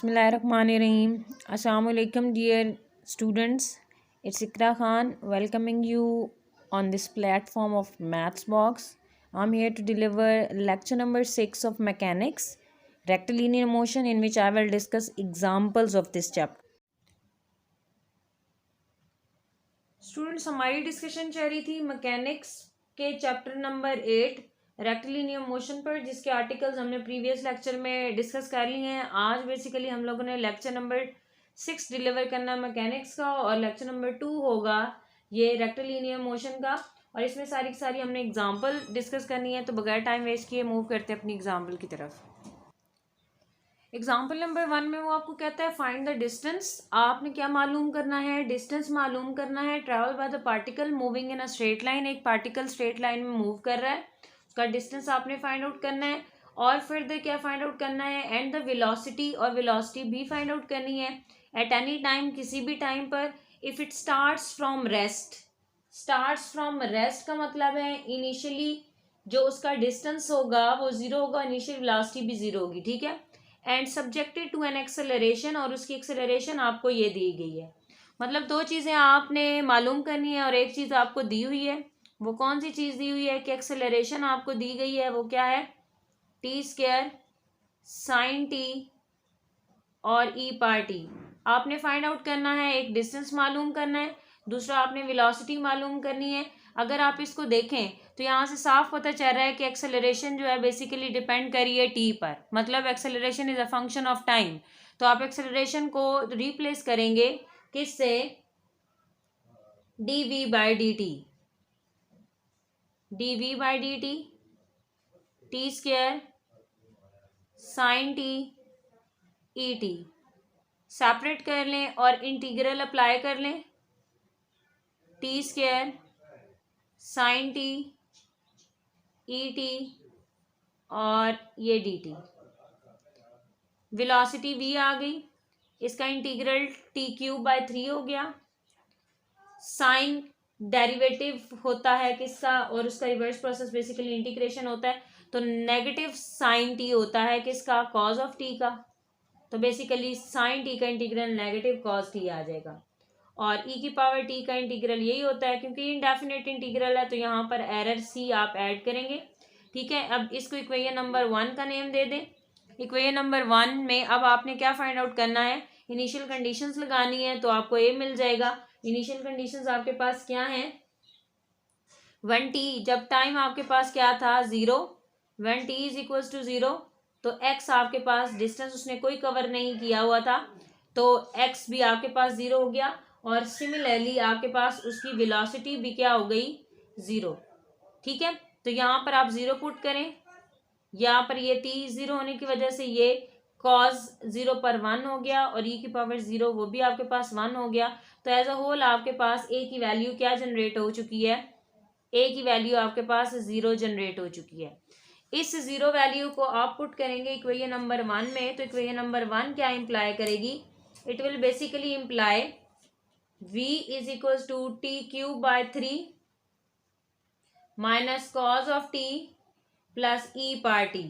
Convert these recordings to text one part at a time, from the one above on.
Bismillahirrahmanirrahim. Assalamu alaikum, dear students. It's Ikra Khan welcoming you on this platform of Maths Box. I'm here to deliver lecture number 6 of Mechanics, Rectilinear Motion, in which I will discuss examples of this chapter. Students, हमारी discussion चल रही थी mechanics के chapter number 8 rectilinear motion पर, जिसके articles हमने previous lecture में discuss कर लिए हैं. आज बेसिकली हम लोगों ने लेक्चर नंबर 6 डिलीवर करना है मैकेनिक्स का, और लेक्चर नंबर 2 होगा ये रेक्टिलिनियर मोशन का, और इसमें सारी की सारी हमने एग्जाम्पल डिस्कस करनी है. तो बगैर टाइम वेस्ट किए मूव करते हैं अपनी एग्जाम्पल की तरफ. एग्जाम्पल नंबर 1 में वो आपको कहता है फाइंड द डिस्टेंस. आपने क्या मालूम करना है? डिस्टेंस मालूम करना है. Travel by the particle moving in a straight line. एक पार्टिकल स्ट्रेट लाइन में मूव कर रहा है, उसका डिस्टेंस आपने फाइंड आउट करना है. और फिर क्या फाइंड आउट करना है? एंड द वेलोसिटी, और वेलोसिटी भी फाइंड आउट करनी है. एट एनी टाइम, किसी भी टाइम पर. If it starts from rest. Starts from rest का मतलब है इनिशियली जो उसका डिस्टेंस होगा वो जीरो होगा, इनिशियल वेलोसिटी भी जीरो होगी. ठीक है. And subjected to an acceleration, और उसकी एक्सेलरेशन आपको ये दी गई है. मतलब दो चीज़ें आपने मालूम करनी है और एक चीज़ आपको दी हुई है. वो कौन सी चीज़ दी हुई है कि एक्सेलरेशन आपको दी गई है? वो क्या है? t² sin t और e/t. आपने फाइंड आउट करना है. एक डिस्टेंस मालूम करना है, दूसरा आपने वेलोसिटी मालूम करनी है. अगर आप इसको देखें तो यहाँ से साफ पता चल रहा है कि एक्सेलरेशन जो है बेसिकली डिपेंड कर रही है टी पर. मतलब acceleration is a function of time. तो आप एक्सेलरेशन को रिप्लेस करेंगे किससे? dv/dt. dv/dt t² sin t et. Separate कर लें और इंटीग्रल अप्लाई कर लें. t² sin t et और ये dt. वेलोसिटी v आ गई, इसका इंटीग्रल t³/3 हो गया. साइन डेरिवेटिव होता है किसका, और उसका रिवर्स प्रोसेस बेसिकली इंटीग्रेशन होता है. तो नेगेटिव साइन t होता है किसका? कॉज ऑफ t का. तो बेसिकली साइन t का इंटीग्रल नेगेटिव कॉज t आ जाएगा. और e⁻t का इंटीग्रल यही होता है, क्योंकि इनडेफिनेट इंटीग्रल है तो यहाँ पर एरर c आप ऐड करेंगे. ठीक है. अब इसको इक्वेशन नंबर 1 का नेम दे दें. इक्वेशन नंबर 1 में अब आपने क्या फाइंड आउट करना है? इनिशियल कंडीशंस लगानी है. तो आपको ये मिल जाएगा. इनिशियल कंडीशंस आपके पास क्या हैं? 1t, जब टाइम आपके पास क्या था? 0. when t is equal to 0, तो x आपके पास डिस्टेंस उसने कोई कवर नहीं किया हुआ था, तो x भी आपके पास 0 हो गया. और सिमिलरली आपके पास उसकी वेलोसिटी भी क्या हो गई? 0. ठीक है. तो यहाँ पर आप 0 पुट करें. यहाँ पर ये t 0 होने की वजह से ये cos 0 पर 1 हो गया, और e⁻0 वो भी आपके पास 1 हो गया. तो एज अ होल आपके पास a की वैल्यू क्या जनरेट हो चुकी है? a की वैल्यू आपके पास 0 जनरेट हो चुकी है. इस 0 वैल्यू को आप पुट करेंगे इक्वेशन नंबर 1 में. तो इक्वेशन नंबर 1 क्या इंप्लाई करेगी? It will basically imply v is equal to t³/3 minus cos of t plus e/t.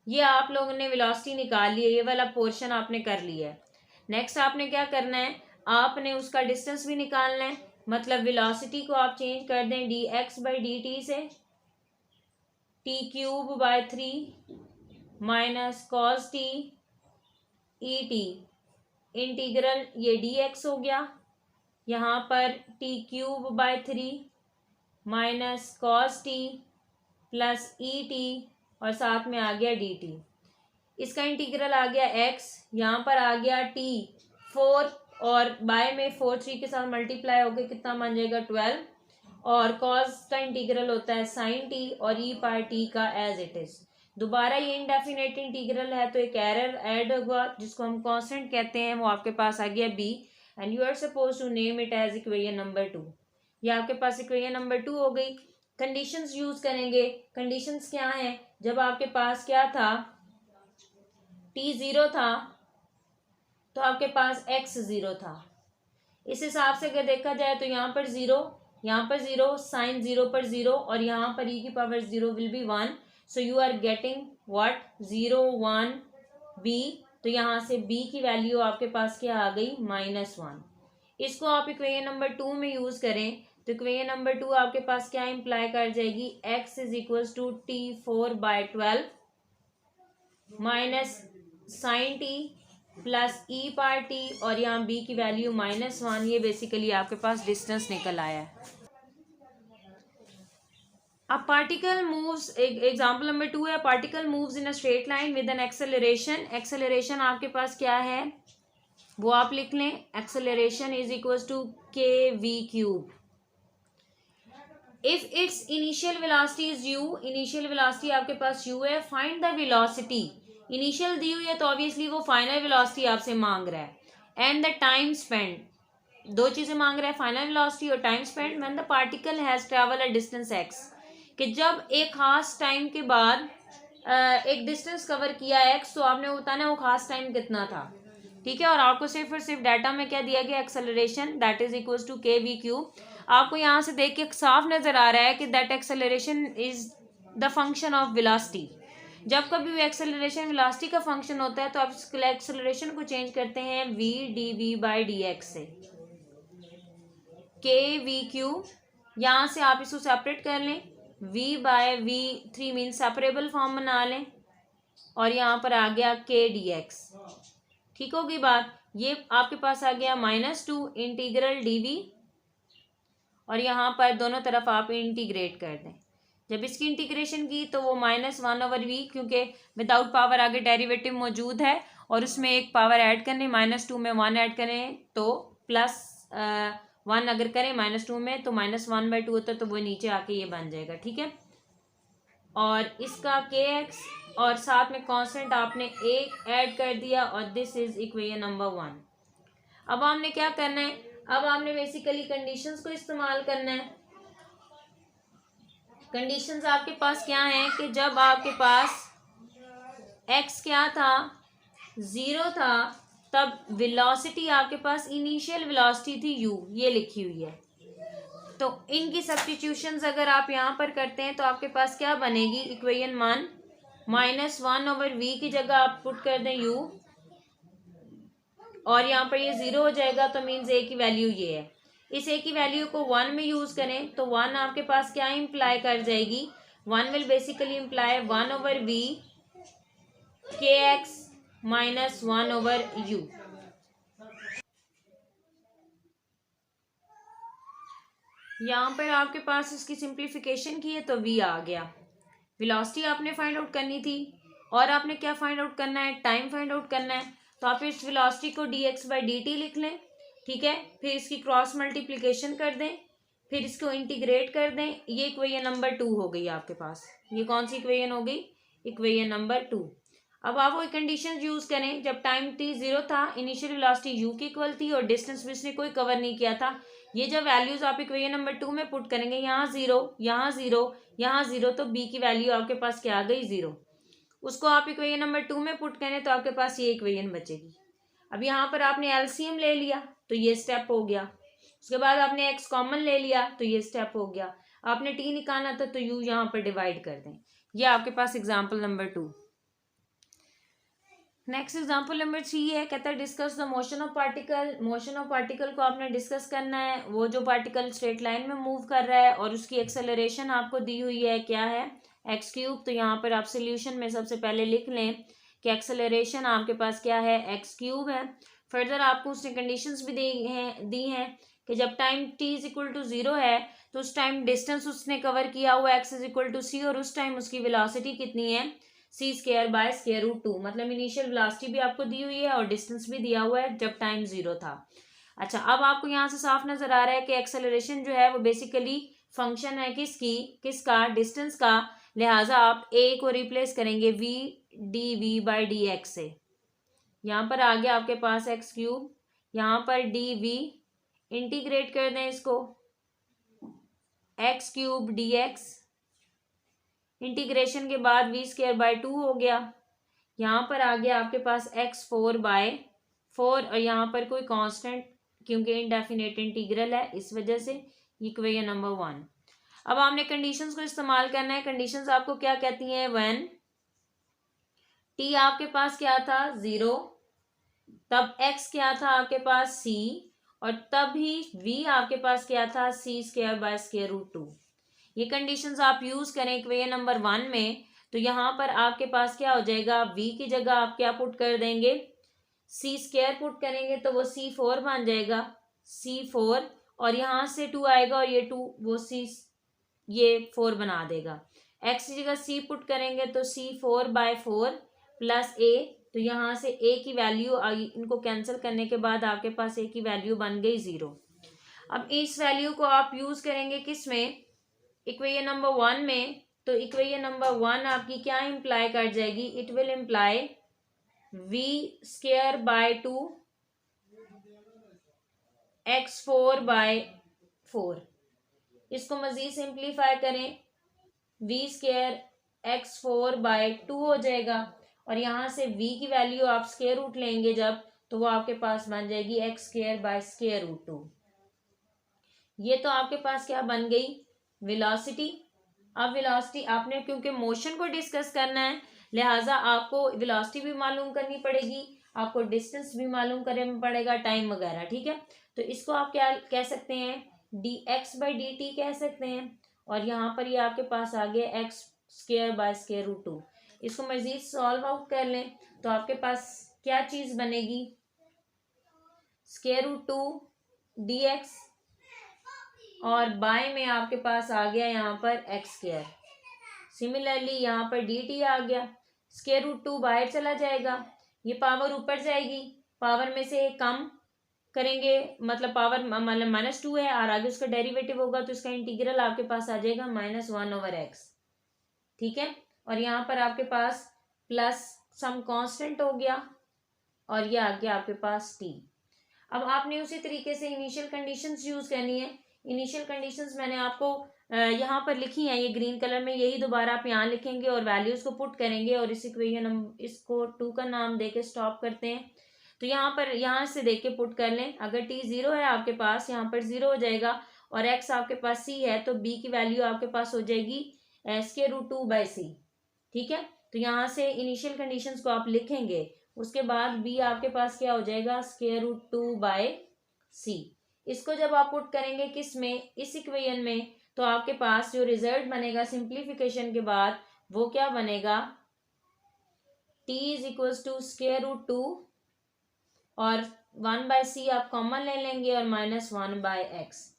ये आप लोगों ने वेलोसिटी निकाल ली है, ये वाला पोर्शन आपने कर लिया है. नेक्स्ट आपने क्या करना है? आपने उसका डिस्टेंस भी निकालना है. मतलब वेलोसिटी को आप चेंज कर दें dx/dt से t³/3 minus cos t et. Integral ये dx हो गया, यहाँ पर t³/3 minus cos t plus et, और साथ में आ गया dt. इसका इंटीग्रल आ गया x, यहाँ पर आ गया t 4, और बाय में 4 3 के साथ मल्टीप्लाई होकर कितना बन जाएगा? 12. और cos का इंटीग्रल होता है sin t, और e/t का एज इट इज. दोबारा ये इनडेफिनेट इंटीग्रल है तो एक एरर ऐड हुआ जिसको हम कांस्टेंट कहते हैं, वो आपके पास आ गया b, and you are suppose to name it as equation number 2. ये आपके पास इक्वेशन नंबर 2 हो गई. कंडीशंस यूज करेंगे. कंडीशंस क्या हैं? जब आपके पास क्या था? t 0 था तो आपके पास x 0 था. इस हिसाब से अगर देखा जाए तो यहाँ पर 0, यहाँ पर 0, साइन 0 पर 0, और यहाँ पर e⁻0 will be 1. So you are getting what? 0 1 b तो यहाँ से b की वैल्यू आपके पास क्या आ गई -1। इसको आप इक्वेशन नंबर 2 में यूज करें तो इक्वेशन नंबर 2 आपके पास क्या इंप्लाई कर जाएगी, x is equal to T4/12 minus sine t plus e per t, और यहाँ b की वैल्यू -1। ये बेसिकली आपके पास डिस्टेंस निकल आया है। अब पार्टिकल मूव्स, एग्जाम्पल नंबर 2 है, particle moves in a straight line with an acceleration. Acceleration आपके पास क्या है वो आप लिख लें, acceleration is equal to kv³। If its initial velocity is u, initial velocity आपके पास u है, फाइंड द वेलोसिटी। इनिशियल दी हुई है तो ऑब्वियसली वो फाइनल वेलोसिटी आपसे मांग रहा है, एंड द टाइम स्पेंड, दो चीजें मांग रहा है, फाइनल वेलोसिटी और time spend when the particle has travel a distance x, कि जब एक खास टाइम के बाद एक डिस्टेंस कवर किया x, तो आपने बताना वो खास टाइम कितना था, ठीक है। और आपको सिर्फ और सिर्फ डाटा में क्या दिया गया, acceleration that is equal to kv³। आपको यहाँ से देख के साफ नजर आ रहा है कि that acceleration is the function of velocity. जब कभी भी एक्सेलरेशन वेलोसिटी का फंक्शन होता है तो आप एक्सेलरेशन को चेंज करते हैं v dv/dx से, kv³। यहाँ से आप इसको सेपरेट कर लें, v/v3 मीन सेपरेबल फॉर्म बना लें, और यहाँ पर आ गया k dx। ठीक होगी बात। ये आपके पास आ गया -2 इंटीग्रल dv, और यहाँ पर दोनों तरफ आप इंटीग्रेट कर दें। जब इसकी इंटीग्रेशन की तो वो -1/v, क्योंकि विदाउट पावर आगे डेरिवेटिव मौजूद है और उसमें एक पावर ऐड करनी, -2 में 1 ऐड करें तो +1 अगर करें -2 में तो -1/2 होता है, तो वो नीचे आके ये बन जाएगा, ठीक है। और इसका kx और साथ में कांस्टेंट आपने एक ऐड कर दिया, और दिस इज इक्वेशन नंबर 1। अब हमने क्या करना है, अब आपने बेसिकली कंडीशंस को इस्तेमाल करना है। कंडीशंस आपके पास क्या हैं कि जब आपके पास x क्या था, 0 था, तब वेलोसिटी आपके पास इनिशियल वेलोसिटी थी u, ये लिखी हुई है। तो इनकी सब्स्टिट्यूशंस अगर आप यहाँ पर करते हैं तो आपके पास क्या बनेगी, इक्वेशन 1 -1/v की जगह आप पुट कर दें u, और यहाँ पर ये 0 हो जाएगा, तो मीन्स a की वैल्यू ये है। इस a की वैल्यू को 1 में यूज करें तो 1 आपके पास क्या इंप्लाई कर जाएगी, 1 will basically imply 1/v kx -1/u। यहाँ पर आपके पास इसकी सिंप्लीफिकेशन की है तो v आ गया। वेलोसिटी आपने फाइंड आउट करनी थी, और आपने क्या फाइंड आउट करना है, टाइम फाइंड आउट करना है। तो आप इस वेलोसिटी को dx/dt लिख लें, ठीक है। फिर इसकी क्रॉस मल्टीप्लिकेशन कर दें, फिर इसको इंटीग्रेट कर दें। ये इक्वेशन नंबर 2 हो गई आपके पास। ये कौन सी इक्वेशन हो गई, इक्वेशन नंबर 2। अब आप वो कंडीशन यूज करें, जब टाइम t 0 था, इनिशियल वेलोसिटी u की इक्वल थी, और डिस्टेंस भी इसने कोई कवर नहीं किया था। ये जब वैल्यूज आप इक्वेशन नंबर 2 में पुट करेंगे, यहाँ 0, यहाँ 0, यहाँ 0, तो b की वैल्यू आपके पास क्या आ गई, 0। उसको आप इक्वेशन नंबर 2 में पुट करें तो आपके पास ये इक्वेशन बचेगी। अब यहाँ पर आपने एलसीएम ले लिया तो ये स्टेप हो गया। उसके बाद आपने x कॉमन ले लिया तो ये स्टेप हो गया। आपने t निकालना था तो u यहाँ पर डिवाइड कर दें। ये आपके पास example number 2। Next example number 3 है, कहता है discuss the motion of particle. Motion of particle को आपने डिस्कस करना है, वो जो पार्टिकल स्ट्रेट लाइन में मूव कर रहा है और उसकी एक्सेलरेशन आपको दी हुई है, क्या है, x³। तो यहाँ पर आप सोल्यूशन में सबसे पहले लिख लें कि एक्सेलरेशन आपके पास क्या है, x³ है। फर्दर आपको उसने कंडीशंस भी दी हैं कि जब time t is equal to 0 है तो उस टाइम डिस्टेंस उसने कवर किया हुआ x is equal to c, और उस टाइम उसकी वेलोसिटी कितनी है, c²/√2। मतलब इनिशियल वेलोसिटी भी आपको दी हुई है और डिस्टेंस भी दिया हुआ है जब टाइम 0 था। अच्छा, अब आपको यहाँ से साफ नजर आ रहा है कि एक्सेलरेशन जो है वो बेसिकली फंक्शन है किसका, डिस्टेंस का। लिहाजा आप a को रिप्लेस करेंगे v dv/dx से। यहाँ पर आ गया आपके पास x³, यहाँ पर dv, इंटीग्रेट कर दें इसको, x³ dx, इंटीग्रेशन के बाद v²/2 हो गया। यहाँ पर आ गया आपके पास x4/4, और यहाँ पर कोई कांस्टेंट, क्योंकि इनडेफिनेट इंटीग्रल है इस वजह से, इक्वेशन नंबर 1। अब आपने कंडीशंस को इस्तेमाल करना है। कंडीशंस आपको क्या कहती हैं, व्हेन t आपके पास क्या था, 0, तब x क्या था आपके पास c, और तभी v आपके पास क्या था c square by square root to. ये कंडीशंस आप यूज करें इक्वेशन नंबर 1 में, तो यहाँ पर आपके पास क्या हो जाएगा, v की जगह आप क्या पुट कर देंगे, c स्क्वायर पुट करेंगे तो वो c4 बन जाएगा, c4, और यहाँ से 2 आएगा और ये 2 वो ये 4 बना देगा। x की जगह c पुट करेंगे तो c4/4 प्लस a, तो यहाँ से a की वैल्यू, इनको कैंसिल करने के बाद आपके पास a की वैल्यू बन गई 0। अब इस वैल्यू को आप यूज करेंगे किस में, इक्वेशन नंबर 1 में, तो इक्वेशन नंबर 1 आपकी क्या इंप्लाई कर जाएगी, it will imply v²/2 x4/4। इसको मजीद सिंप्लीफाई करें, v² x4/2 हो जाएगा, और यहाँ से v की वैल्यू आप स्क्वायर रूट लेंगे जब, तो वो आपके पास बन जाएगी x²/√2। ये तो आपके पास क्या बन गई, वेलोसिटी। अब वेलोसिटी आपने, क्योंकि मोशन को डिस्कस करना है, लिहाजा आपको वेलोसिटी भी मालूम करनी पड़ेगी, आपको डिस्टेंस भी मालूम करना पड़ेगा, टाइम वगैरह, ठीक है। तो इसको आप क्या कह सकते हैं, dx/dt कह सकते हैं, और यहाँ पर ये आपके पास आ गया x²/√2। इसको मजीद सॉल्व आउट कर लें तो आपके पास क्या चीज बनेगी, √2 dx, और बाय में आपके पास आ गया यहाँ पर x²। सिमिलरली यहाँ पर dt आ गया, √2 बाहर चला जाएगा, ये पावर ऊपर जाएगी, पावर में से कम करेंगे, मतलब पावर मतलब -2 है, और आगे उसका डेरिवेटिव होगा तो इसका इंटीग्रल आपके पास आ जाएगा -1/x, ठीक है। और यहाँ पर आपके पास प्लस सम कांस्टेंट हो गया, और ये आ गया आपके पास t। अब आपने उसी तरीके से इनिशियल कंडीशंस यूज करनी है। इनिशियल कंडीशंस मैंने आपको यहाँ पर लिखी हैं, ये ग्रीन कलर में, यही दोबारा आप यहाँ लिखेंगे और वैल्यूज को पुट करेंगे, और इस इक्वेशन हम इसको 2 का नाम देके स्टॉप करते हैं। तो यहाँ पर, यहाँ से देख के पुट कर लें, अगर t 0 है आपके पास, यहाँ पर 0 हो जाएगा, और x आपके पास c है, तो b की वैल्यू आपके पास हो जाएगी √2/c, ठीक है। तो यहाँ से इनिशियल कंडीशंस को आप लिखेंगे, उसके बाद b आपके पास क्या हो जाएगा, √2/c। इसको जब आप पुट करेंगे किस में, इस इक्वेशन में, तो आपके पास जो रिजल्ट बनेगा सिंप्लीफिकेशन के बाद, वो क्या बनेगा, t = √2, और 1/c आप कॉमन ले लेंगे, और -1/x।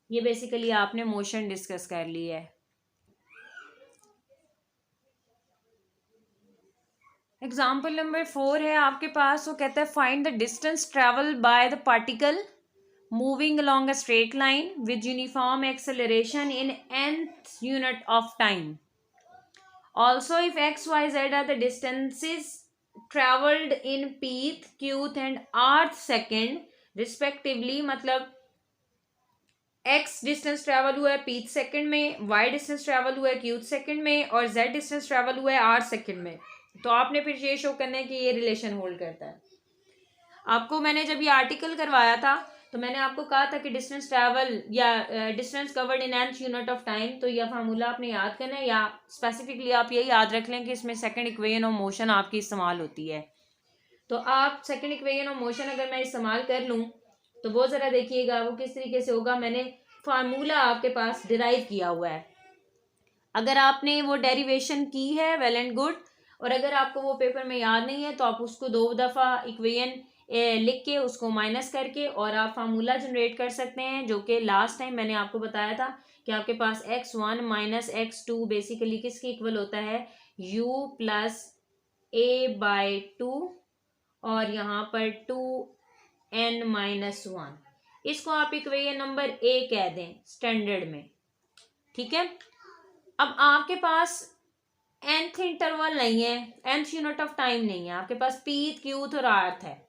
ये बेसिकली आपने मोशन डिस्कस कर ली है। एग्जाम्पल नंबर 4 है आपके पास, वो कहता है find the distance travel by the particle moving along a straight line with uniform acceleration in nth unit of time. Also, if x, y, z are the distances traveled in pth, qth and rth second respectively, मतलब x distance travel हुआ है pth second में, y distance travel हुआ है qth second में, और z distance travel हुआ है rth सेकंड में, तो आपने फिर ये शो करना है कि ये रिलेशन होल्ड करता है। आपको मैंने जब ये आर्टिकल करवाया था तो मैंने आपको कहा था कि डिस्टेंस ट्रैवल या distance covered in nth unit of time, तो यह फार्मूला आपने याद करना है, या स्पेसिफिकली आप ये याद रख लें कि इसमें सेकंड इक्वेशन ऑफ मोशन आपकी इस्तेमाल होती है। तो आप सेकंड इक्वेशन ऑफ मोशन अगर मैं इस्तेमाल कर लूँ तो वो ज़रा देखिएगा वो किस तरीके से होगा। मैंने फार्मूला आपके पास डिराइव किया हुआ है, अगर आपने वो डेरिवेशन की है वेल एंड गुड, और अगर आपको वो पेपर में याद नहीं है तो आप उसको 2 दफ़ा इक्वेशन लिख के उसको माइनस करके और आप फार्मूला जनरेट कर सकते हैं, जो कि लास्ट टाइम मैंने आपको बताया था कि आपके पास x1 माइनस x2 बेसिकली किसके इक्वल होता है, u प्लस a/2, और यहाँ पर 2n-1। इसको आप इक्वेशन नंबर a कह दें स्टैंडर्ड में, ठीक है। अब आपके पास nth इंटरवल नहीं है, nth यूनिट ऑफ टाइम नहीं है, आपके पास pth, qth और rth है।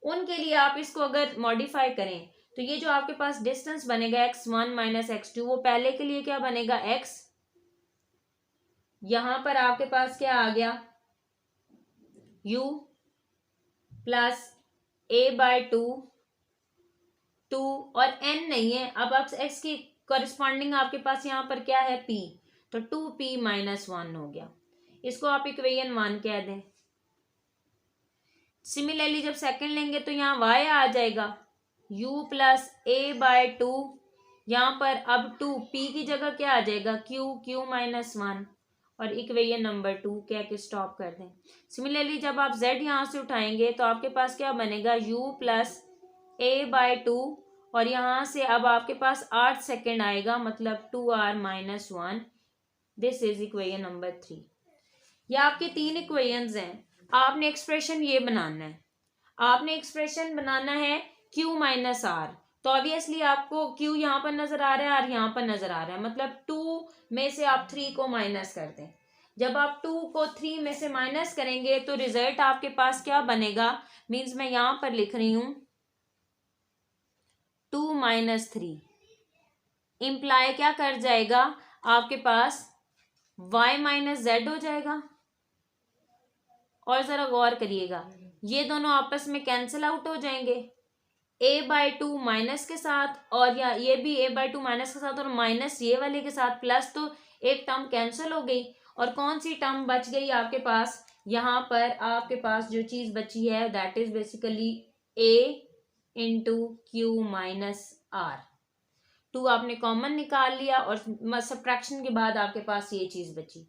उनके लिए आप इसको अगर मॉडिफाई करें तो ये जो आपके पास डिस्टेंस बनेगा x1 माइनस x2, वो पहले के लिए क्या बनेगा x, यहां पर आपके पास क्या आ गया u प्लस a/2, 2 और n नहीं है। अब आप x की कॉरिस्पॉन्डिंग आपके पास यहाँ पर क्या है p, तो 2p-1 हो गया। इसको आप इक्वेशन 1 कह दें। सिमिलरली जब सेकंड लेंगे तो यहाँ y आ जाएगा u प्लस ए बाय 2, यहाँ पर अब 2 p की जगह क्या आ जाएगा q माइनस 1, और इक्वेशन नंबर 2 कह के स्टॉप कर दें। सिमिलरली जब आप z यहाँ से उठाएंगे तो आपके पास क्या बनेगा u प्लस ए बाय 2, और यहाँ से अब आपके पास 8 सेकेंड आएगा, मतलब 2r minus 1। This is equation number 3। ये आपके 3 इक्वेशंस हैं। आपने एक्सप्रेशन ये बनाना है, आपने एक्सप्रेशन बनाना है q माइनस आर। तो ऑब्वियसली आपको q यहाँ पर नजर आ रहा है, r यहाँ पर नजर आ रहा है, मतलब 2 में से आप 3 को माइनस कर दें। जब आप 2 को 3 में से माइनस करेंगे तो रिजल्ट आपके पास क्या बनेगा, मीन्स मैं यहाँ पर लिख रही हूं 2 माइनस 3 इम्प्लाई क्या कर जाएगा, आपके पास y माइनस जेड हो जाएगा। और जरा गौर करिएगा, ये दोनों आपस में कैंसिल आउट हो जाएंगे, a बाय 2 माइनस के साथ, और या ये भी a बाय 2 माइनस के साथ, और माइनस ये वाले के साथ प्लस, तो एक टर्म कैंसिल हो गई। और कौन सी टर्म बच गई आपके पास, यहाँ पर आपके पास जो चीज बची है that is basically a into q minus r. 2 आपने कॉमन निकाल लिया और सब्ट्रैक्शन के बाद आपके पास ये चीज बची,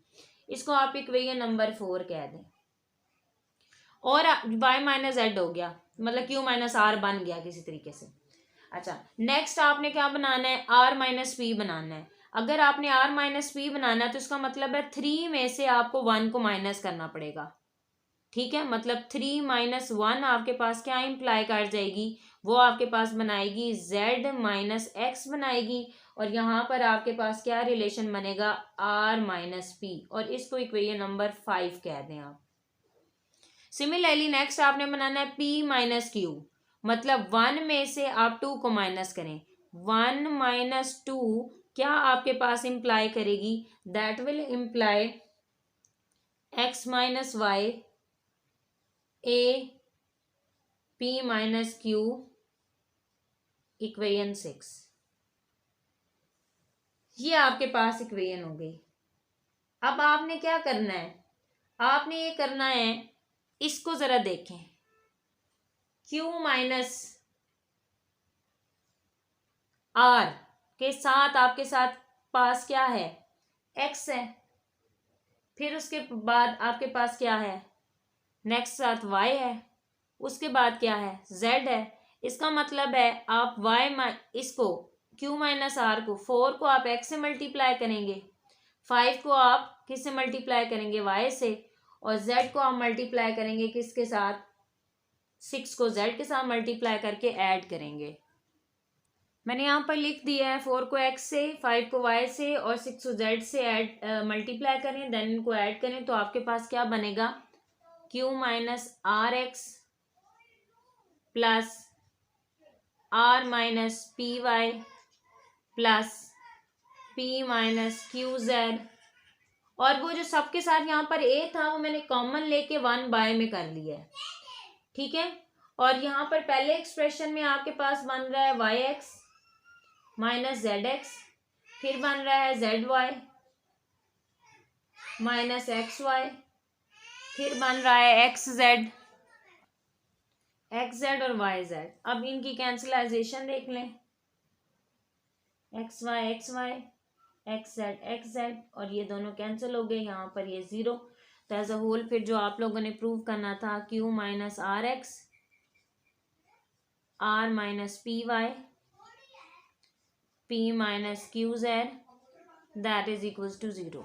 इसको आप इक्वेशन नंबर 4 कह दें। और y माइनस जेड हो गया, मतलब q माइनस आर बन गया किसी तरीके से। अच्छा, नेक्स्ट आपने क्या बनाना है, r माइनस पी बनाना है। अगर आपने r माइनस पी बनाना है तो इसका मतलब है 3 में से आपको 1 को माइनस करना पड़ेगा, ठीक है। मतलब 3 माइनस 1 आपके पास क्या इम्प्लाई कर जाएगी, वो आपके पास बनाएगी z माइनस एक्स बनाएगी, और यहाँ पर आपके पास क्या रिलेशन बनेगा r माइनस पी, और इसको इक्वेशन नंबर 5 कह दें आप। सिमिलरली नेक्स्ट आपने बनाना है p माइनस क्यू, मतलब 1 में से आप 2 को माइनस करें। 1 माइनस 2 क्या आपके पास इम्प्लाई करेगी, that will imply x minus y a p minus q equation 6। ये आपके पास इक्वेशन हो गई। अब आपने क्या करना है, आपने ये करना है, इसको जरा देखें, q माइनस r के साथ आपके साथ पास क्या है x है, फिर उसके बाद आपके पास क्या है नेक्स्ट साथ y है, उसके बाद क्या है z है। इसका मतलब है आप इसको q माइनस आर को 4 को आप x से मल्टीप्लाई करेंगे, 5 को आप किससे मल्टीप्लाई करेंगे y से, और z को आप मल्टीप्लाई करेंगे किसके साथ, 6 को z के साथ मल्टीप्लाई करके ऐड करेंगे। मैंने यहाँ पर लिख दिया है 4 को x से, 5 को y से और 6 को z से ऐड मल्टीप्लाई करें, देन इनको ऐड करें तो आपके पास क्या बनेगा q minus r x plus r minus p y plus p minus q z, और वो जो सबके साथ यहाँ पर a था वो मैंने कॉमन लेके 1 बाय में कर लिया है, ठीक है। और यहाँ पर पहले एक्सप्रेशन में आपके पास बन रहा है y x minus z x, फिर बन रहा है z y minus x y, फिर बन रहा है एक्स जेड और वाई जेड। अब इनकी कैंसिलाइजेशन देख लें, एक्स वाई एक्स जेड, और ये दोनों कैंसिल हो गए, यहाँ पर ये 0। तो एज अ होल फिर जो आप लोगों ने प्रूव करना था q minus r x r minus p y p minus q z that is equals to 0।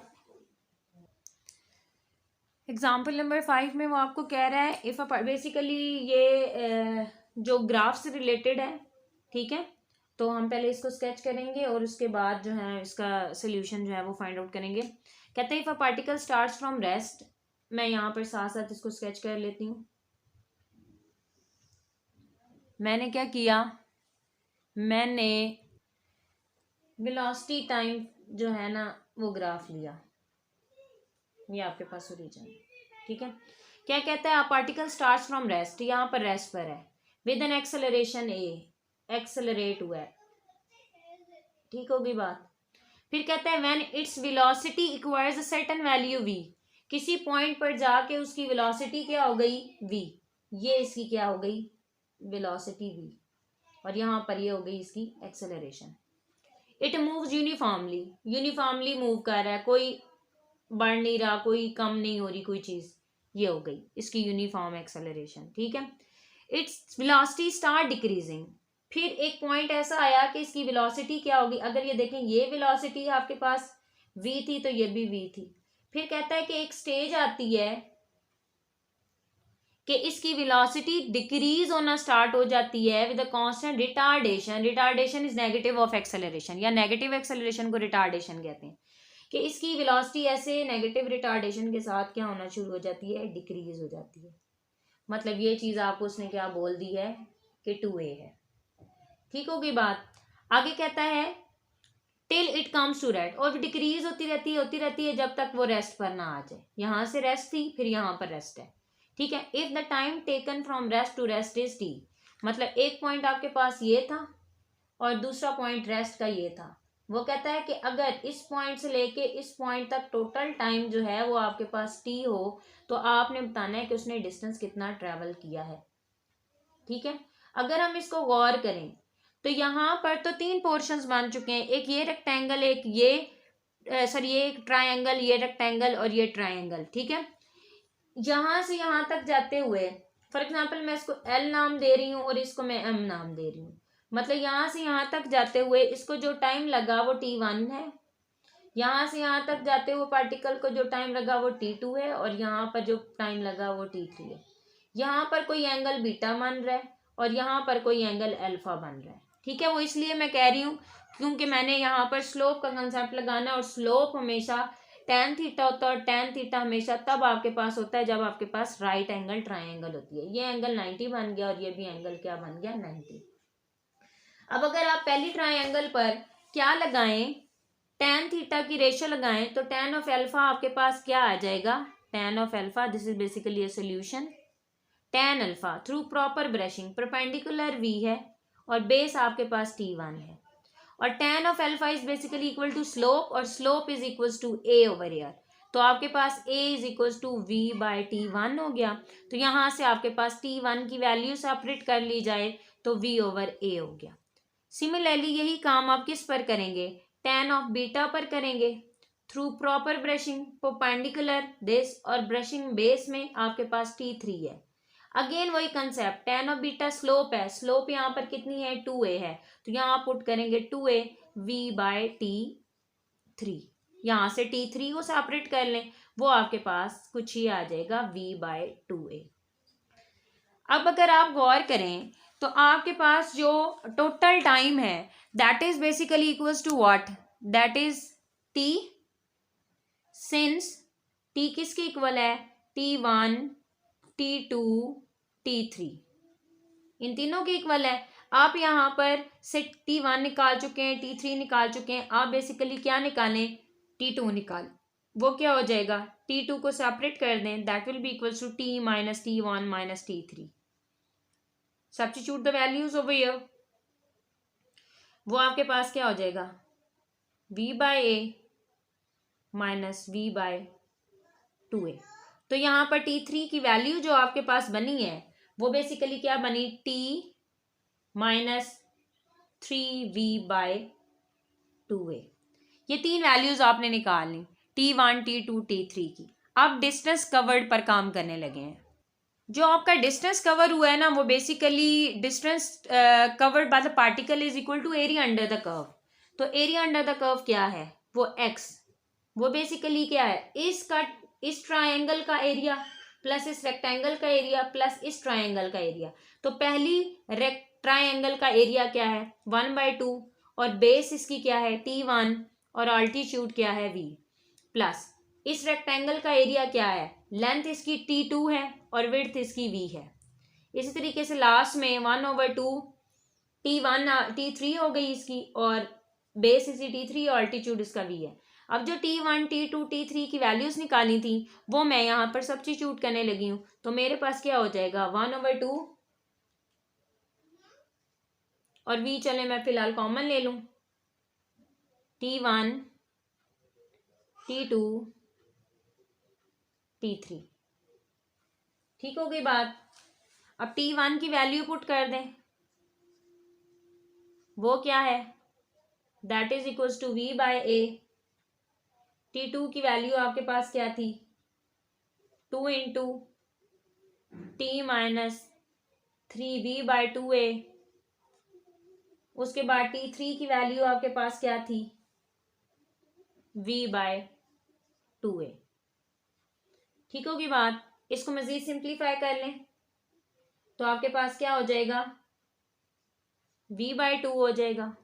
Example number 5 में वो आपको कह रहा है इफ बेसिकली ये जो ग्राफ से रिलेटेड है, ठीक है। तो हम पहले इसको स्केच करेंगे और उसके बाद जो है इसका सोल्यूशन जो है वो फाइंड आउट करेंगे। कहते हैं if a particle starts from rest, मैं यहाँ पर साथ साथ इसको स्केच कर लेती हूँ। मैंने क्या किया, मैंने वेलोसिटी टाइम जो है ना वो ग्राफ लिया, ये आपके पास ओरिजिन, ठीक है। क्या कहता है, पार्टिकल स्टार्ट्स फ्रॉम रेस्ट, यहाँ पर रेस्ट पर है, with an acceleration a, accelerate हुआ है, ठीक होगी बात। फिर कहता है when its velocity acquires a certain value v, किसी पॉइंट पर जाके उसकी वेलोसिटी क्या हो गई v, ये इसकी क्या हो गई, वेलोसिटी v, और यहाँ पर ये हो गई इसकी acceleration. It moves uniformly, uniformly move कर रहा है, कोई बढ़ नहीं रहा, कोई कम नहीं हो रही कोई चीज, ये हो गई इसकी यूनिफॉर्म एक्सेलरेशन। ठीक है, इट्स वेलोसिटी स्टार्ट डिक्रीजिंग, फिर एक पॉइंट ऐसा आया कि इसकी वेलोसिटी क्या होगी, अगर ये देखें ये वेलोसिटी आपके पास v थी तो ये भी v थी, फिर कहता है कि एक स्टेज आती है कि इसकी वेलोसिटी डिक्रीज होना स्टार्ट हो जाती है with a constant retardation, retardation is negative of acceleration, या नेगेटिव एक्सेलरेशन को रिटार्डेशन कहते हैं, कि इसकी वेलोसिटी ऐसे नेगेटिव रिटार्डेशन के साथ क्या होना शुरू हो जाती है, डिक्रीज हो जाती है। मतलब ये चीज आपको उसने क्या बोल दी है कि 2a है। ठीक होगी बात। आगे कहता है till it comes to rest, और डिक्रीज होती रहती है जब तक वो रेस्ट पर ना आ जाए। यहां से रेस्ट थी, फिर यहाँ पर रेस्ट है। ठीक है, if the time taken from rest to rest is t, मतलब एक पॉइंट आपके पास ये था और दूसरा पॉइंट रेस्ट का ये था। वो कहता है कि अगर इस पॉइंट से लेके इस पॉइंट तक टोटल टाइम जो है वो आपके पास टी हो, तो आपने बताना है कि उसने डिस्टेंस कितना ट्रेवल किया है। ठीक है, अगर हम इसको गौर करें तो यहाँ पर तो 3 पोर्शंस बन चुके हैं, एक ये रेक्टेंगल, एक ये सॉरी ये एक ट्रायंगल, ये रेक्टेंगल और ये ट्रायंगल। ठीक है, यहां से यहां तक जाते हुए फॉर एग्जांपल मैं इसको L नाम दे रही हूँ और इसको मैं M नाम दे रही हूँ, मतलब यहां से यहां तक जाते हुए इसको जो टाइम लगा वो T1 है, यहां से यहां तक जाते हुए पार्टिकल को जो टाइम लगा वो T2 है, और यहाँ पर जो टाइम लगा वो T3 है। यहाँ पर कोई एंगल बीटा बन रहा है और यहाँ पर कोई एंगल अल्फा बन रहा है। ठीक है, वो इसलिए मैं कह रही हूँ क्योंकि मैंने यहाँ पर स्लोप का कंसेप्ट लगाना है, और स्लोप हमेशा tan थीटा होता है, और tan थीटा हमेशा तब आपके पास होता है जब आपके पास राइट एंगल ट्राइंगल होती है। ये एंगल 90 बन गया और ये भी एंगल क्या बन गया, 90। अब अगर आप पहली ट्राइंगल पर क्या लगाएं, tan थीटा की रेशो लगाएं, तो tan ऑफ अल्फा आपके पास क्या आ जाएगा, tan of alpha, this is basically a solution, tan alpha through proper brushing, perpendicular v है और बेस आपके पास T1 है, और tan of alpha is basically equal to slope, और slope is equal to a over air, तो आपके पास a is equal to v by T1 हो गया। तो यहाँ से आपके पास T1 की वैल्यू सेपरेट कर ली जाए तो v ओवर a हो गया। सिमिलरली यही काम आप किस पर करेंगे, tan ऑफ बीटा पर करेंगे through proper brushing perpendicular this, और ब्रशिंग बेस में आपके पास T3 है। अगेन वही concept, tan of beta slope है, स्लोप यहाँ पर कितनी है, 2a है, तो यहाँ पुट करेंगे 2a v बाय T3, यहाँ से T3 को सेपरेट कर लें, वो आपके पास कुछ ही आ जाएगा v बाय 2a। अब अगर आप गौर करें तो आपके पास जो टोटल टाइम है that is basically equals to what, that is t, since t किसके इक्वल है, T1 T2 T3, इन तीनों के इक्वल है। आप यहाँ पर से T1 निकाल चुके हैं, T3 निकाल चुके हैं, आप बेसिकली क्या निकालें, T2 निकाल, वो क्या हो जाएगा, T2 को सेपरेट कर दें, that will be equals to T minus T1 minus T3, substitute the values over here, वो आपके पास क्या हो जाएगा, v by a minus v by 2a। तो यहाँ पर T3 की वैल्यू जो आपके पास बनी है वो बेसिकली क्या बनी, t minus 3v bye 2a। ये 3 वैल्यूज आपने निकालनी, T1 T2 T3 की। अब डिस्टेंस कवर्ड पर काम करने लगे हैं। जो आपका डिस्टेंस कवर हुआ है ना, वो basically distance covered by the particle is equal to area under the curve. तो एरिया अंडर द कर्व क्या है, वो x, वो बेसिकली क्या है, इस ट्रायंगल का एरिया प्लस इस रेक्टेंगल का एरिया प्लस इस ट्रायंगल का एरिया। तो पहली ट्रायंगल का एरिया क्या है, 1/2, और बेस इसकी क्या है, T1, और अल्टीट्यूड क्या है, v, प्लस इस रेक्टेंगल का एरिया क्या है, लेंथ इसकी T2 है और विड्थ इसकी v है। इसी तरीके से लास्ट में 1/2 T1 T3 हो गई इसकी, और बेस इसकी T3 और अल्टीट्यूड इसका v है। अब जो T1 T2 T3 की वैल्यूज निकाली थी वो मैं यहाँ पर सब्स्टिट्यूट करने लगी हूँ, तो मेरे पास क्या हो जाएगा, 1/2, और v चले मैं फिलहाल कॉमन ले लूँ, T1 T2 T3। ठीक हो गई बात। अब T1 की वैल्यू पुट कर दें, वो क्या है, that is equals to V by A। T2 की वैल्यू आपके पास क्या थी, 2 into T minus 3V bye 2A। उसके बाद T3 की वैल्यू आपके पास क्या थी, V बाय 2A। ठीक होगी बात। इसको मजीद सिंप्लीफाई कर लें तो आपके पास क्या हो जाएगा, V बाय 2 हो जाएगा,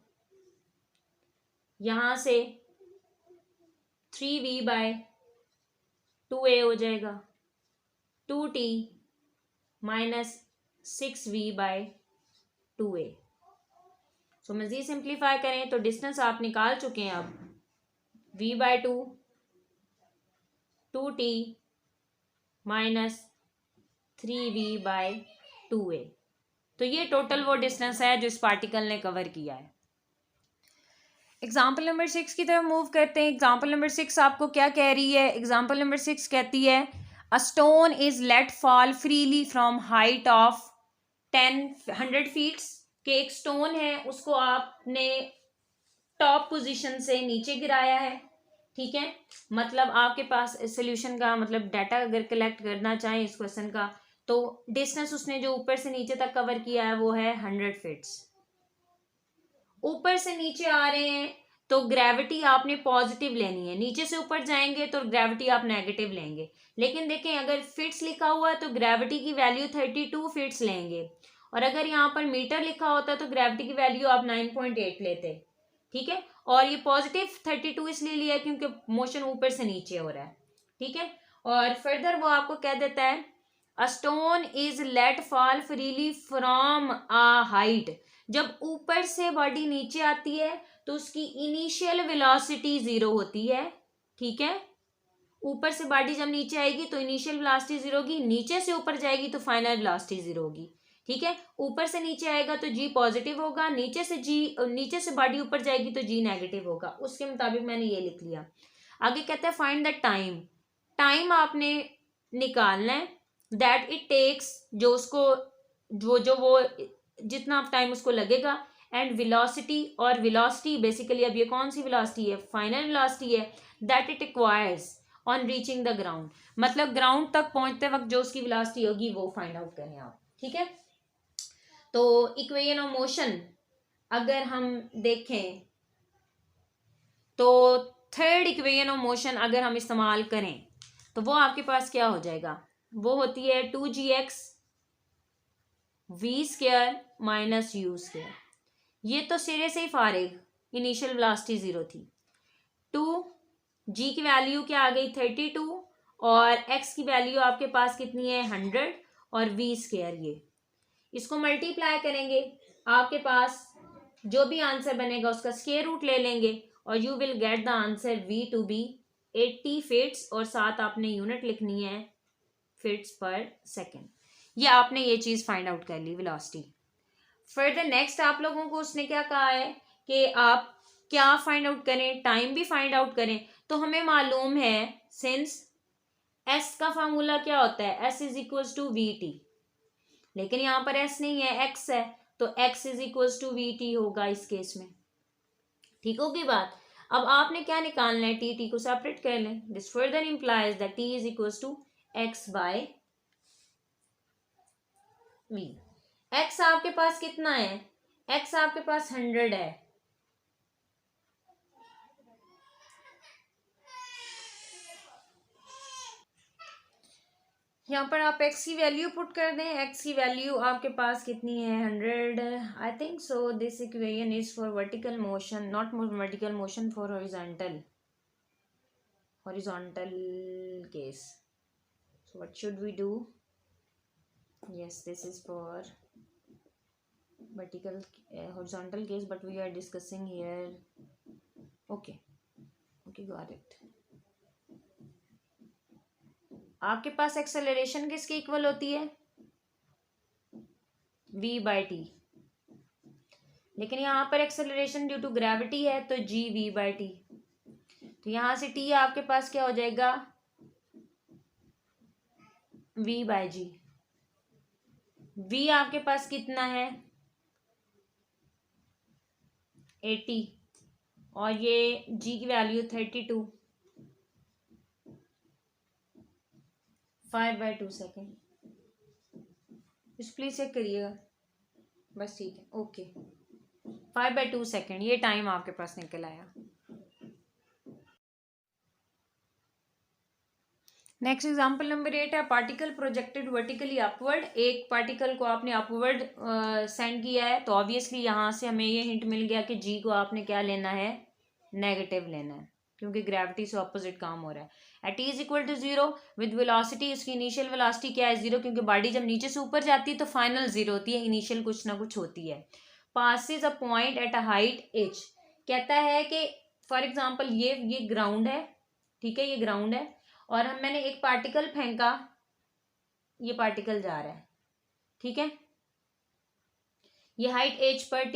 यहां से 3V बाय 2A हो जाएगा, 2T minus 6V by 2A। So मजीद सिंप्लीफाई करें तो डिस्टेंस आप निकाल चुके हैं अब, V bye 2 2T minus 3V bye 2A। तो ये टोटल वो डिस्टेंस है जो इस पार्टिकल ने कवर किया है। एग्जाम्पल नंबर 6 की तरफ मूव करते हैं। एग्जाम्पल नंबर 6 आपको क्या कह रही है, एग्जाम्पल नंबर 6 कहती है a stone is let fall freely from height of 100 feets. के एक स्टोन है उसको आपने टॉप पोजीशन से नीचे गिराया है, ठीक है। मतलब आपके पास सोल्यूशन का मतलब डाटा अगर कलेक्ट करना चाहें इस क्वेश्चन का, तो डिस्टेंस उसने जो ऊपर से नीचे तक कवर किया है वो है 100 फीट्स। ऊपर से नीचे आ रहे हैं तो ग्रेविटी आपने पॉजिटिव लेनी है, नीचे से ऊपर जाएंगे तो ग्रेविटी आप नेगेटिव लेंगे। लेकिन देखें अगर फिट्स लिखा हुआ है तो ग्रेविटी की वैल्यू 32 फिट्स लेंगे, और अगर यहाँ पर मीटर लिखा होता तो ग्रेविटी की वैल्यू आप 9.8 लेते, ठीक है। और ये पॉजिटिव 32 इसलिए लिया है क्योंकि मोशन ऊपर से नीचे हो रहा है, ठीक है। और फर्दर वो आपको कह देता है a stone is let fall freely from a height. जब ऊपर से बॉडी नीचे आती है तो उसकी इनिशियल वेलोसिटी 0 होती है, ठीक है। ऊपर से बॉडी जब नीचे आएगी तो इनिशियल वेलोसिटी 0 होगी, नीचे से ऊपर जाएगी तो फाइनल वेलोसिटी 0 होगी, ठीक है। ऊपर से नीचे आएगा तो G पॉजिटिव होगा, नीचे से बॉडी ऊपर जाएगी तो G नेगेटिव होगा। उसके मुताबिक मैंने ये लिख लिया। आगे कहता है फाइंड द टाइम। टाइम आपने निकालना है दैट इट टेक्स, जो उसको जो वो जितना टाइम उसको लगेगा, एंड वेलोसिटी। और वेलोसिटी बेसिकली अब ये कौन सी वेलोसिटी है, फाइनल वेलोसिटी है, that it requires on reaching the ground. मतलब ग्राउंड तक पहुंचते वक्त जो उसकी वेलोसिटी होगी वो फाइंड आउट करें आप, ठीक है। तो इक्वेशन ऑफ मोशन अगर हम देखें तो थर्ड इक्वेशन ऑफ मोशन अगर हम इस्तेमाल करें तो वो आपके पास क्या हो जाएगा, वो होती है 2gx v² माइनस u²। ये तो सिरे से ही फारिग, इनिशियल वेलोसिटी 0 थी। 2g की वैल्यू क्या आ गई 32, और x की वैल्यू आपके पास कितनी है 100, और v²। ये इसको मल्टीप्लाई करेंगे, आपके पास जो भी आंसर बनेगा उसका स्क्वायर रूट ले लेंगे और you will get the answer v to be 80 feets, और साथ आपने यूनिट लिखनी है फीट्स पर सेकेंड। ये आपने ये चीज फाइंड आउट कर ली वेलोसिटी। फर्दर नेक्स्ट आप लोगों को उसने क्या कहा है कि आप क्या फाइंड आउट करें, टाइम भी फाइंड आउट करें। तो हमें मालूम है सिंस s का फार्मूला क्या होता है, s is equals to v t, लेकिन यहाँ पर s नहीं है x है, तो x is equals to v t होगा इस केस में, ठीक होगी बात। अब आपने क्या निकालना है, टी को सेपरेट कर लें। This further implies that t is equals to x by v। x आपके पास कितना है, x आपके पास 100 है, यहाँ पर आप x की वैल्यू पुट कर दें। x की वैल्यू आपके पास कितनी है 100। I think so this equation is for vertical motion, not vertical motion, for horizontal case. So what should we do? Yes, this is for vertical horizontal case, but we are discussing here. Okay, got it. आपके पास acceleration किसके equal होती है, v bye T, लेकिन यहाँ पर acceleration due to gravity है तो g v bye T. तो यहाँ से t आपके पास क्या हो जाएगा v बाय जी, v आपके पास कितना है 80 और ये g की वैल्यू 32 5/2 सेकेंड। इस प्लीज चेक करिएगा बस, ठीक है, ओके। 5/2 सेकेंड ये टाइम आपके पास निकल आया। नेक्स्ट एग्जाम्पल नंबर 8 है, पार्टिकल प्रोजेक्टेड वर्टिकली अपवर्ड। एक पार्टिकल को आपने अपवर्ड सेंड किया है, तो ऑब्वियसली यहाँ से हमें ये हिंट मिल गया कि जी को आपने क्या लेना है, नेगेटिव लेना है, क्योंकि ग्रेविटी से ऑपोजिट काम हो रहा है। At is equal to 0 with velocity, उसकी इनिशियल वेलोसिटी क्या है 0, क्योंकि बॉडी जब नीचे से ऊपर जाती है तो फाइनल 0 होती है, इनिशियल कुछ ना कुछ होती है। Passes a point at a height h, कहता है कि फॉर एग्जाम्पल ये ग्राउंड है, ठीक है, ये ग्राउंड है और मैंने एक पार्टिकल फेंका, ये पार्टिकल जा रहा है, ठीक है, ये हाइट h पर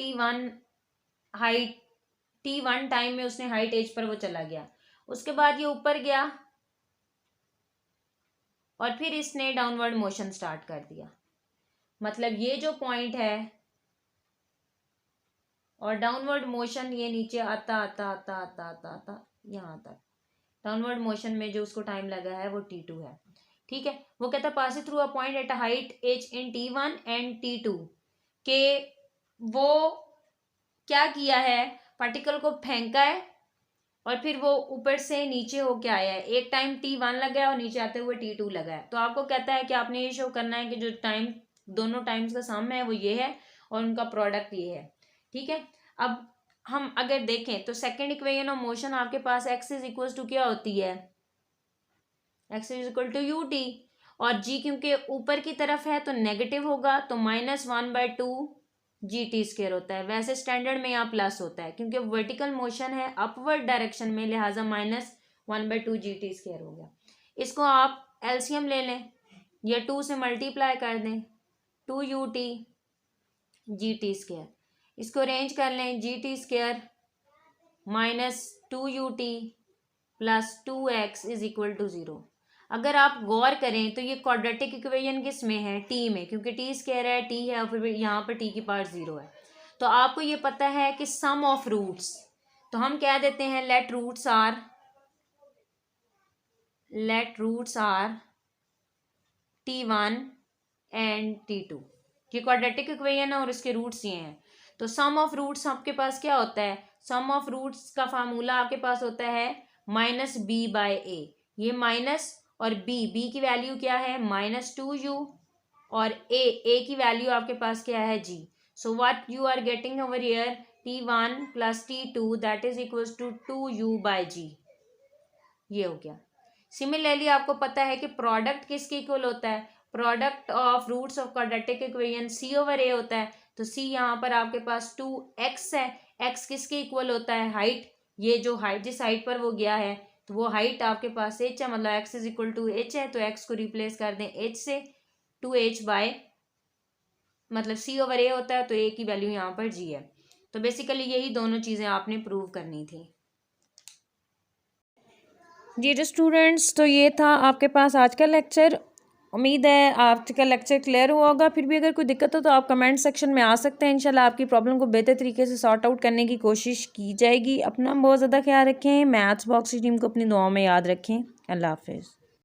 t1 टाइम में उसने हाइट h पर वो चला गया, उसके बाद ये ऊपर गया और फिर इसने डाउनवर्ड मोशन स्टार्ट कर दिया। मतलब ये जो पॉइंट है और डाउनवर्ड मोशन ये नीचे आता आता आता आता आता आता यहाँ तक, डाउनवर्ड मोशन में जो उसको टाइम लगा है वो t2 है, ठीक है। वो कहता है passing through a point at a height h in t1 and t2, के वो क्या किया है, पार्टिकल को फेंका है और फिर वो ऊपर से नीचे होके आया है, एक टाइम t1 लगा है और नीचे आते हुए t2 लगा है। तो आपको कहता है कि आपने ये शो करना है कि जो टाइम दोनों टाइम्स का सम है वो ये है और उनका प्रोडक्ट ये है, ठीक है। अब हम अगर देखें तो सेकेंड इक्वेशन ऑफ मोशन आपके पास x इज इक्वल टू क्या होती है, x is equal to ut, और g क्योंकि ऊपर की तरफ है तो नेगेटिव होगा, तो -1/2 GT² होता है। वैसे स्टैंडर्ड में यहाँ प्लस होता है क्योंकि वर्टिकल मोशन है अपवर्ड डायरेक्शन में, लिहाजा -1/2 GT² हो गया। इसको आप एलसीएम ले लें या 2 से मल्टीप्लाई कर दें, 2ut GT², इसको अरेंज कर लें, GT² -2ut plus 2x is equal to 0। अगर आप गौर करें तो ये क्वाड्रेटिक इक्वेशन किस में है, टी में, क्योंकि t² है, t है और फिर यहाँ पर t की पावर 0 है। तो आपको ये पता है कि सम ऑफ रूट्स, तो हम कह देते हैं late roots are t1 and t2। ये क्वाड्रेटिक इक्वेशन है और इसके रूट्स ये हैं। तो सम ऑफ रूट्स आपके पास क्या होता है, सम ऑफ रूट्स का फार्मूला आपके पास होता है -b/a, ये माइनस और b की वैल्यू क्या है -2u और a की वैल्यू आपके पास क्या है g। So what you are getting over here t1 plus t2 that is equals to 2u/g, ये हो गया। सिमिलरली आपको पता है कि प्रोडक्ट किसके इक्वल होता है, product of roots of quadratic equation c/a होता है। तो c यहाँ पर आपके पास 2x है, x किसके इक्वल होता है, हाइट, ये जो हाइट जिस हाइट पर वो गया है तो वो हाइट आपके पास h है, मतलब x is equal to h है, तो x को रिप्लेस कर दें h से, 2h बाय मतलब c/a होता है तो a की वैल्यू यहाँ पर g है। तो बेसिकली यही दोनों चीज़ें आपने प्रूव करनी थी। जी स्टूडेंट्स, तो ये था आपके पास आज का लेक्चर। उम्मीद है आपका लेक्चर क्लियर हुआ होगा। फिर भी अगर कोई दिक्कत हो तो आप कमेंट सेक्शन में आ सकते हैं, इंशाल्लाह आपकी प्रॉब्लम को बेहतर तरीके से सॉर्ट आउट करने की कोशिश की जाएगी। अपना बहुत ज़्यादा ख्याल रखें, मैथ्स बॉक्स की टीम को अपनी दुआओं में याद रखें। अल्लाह हाफिज़।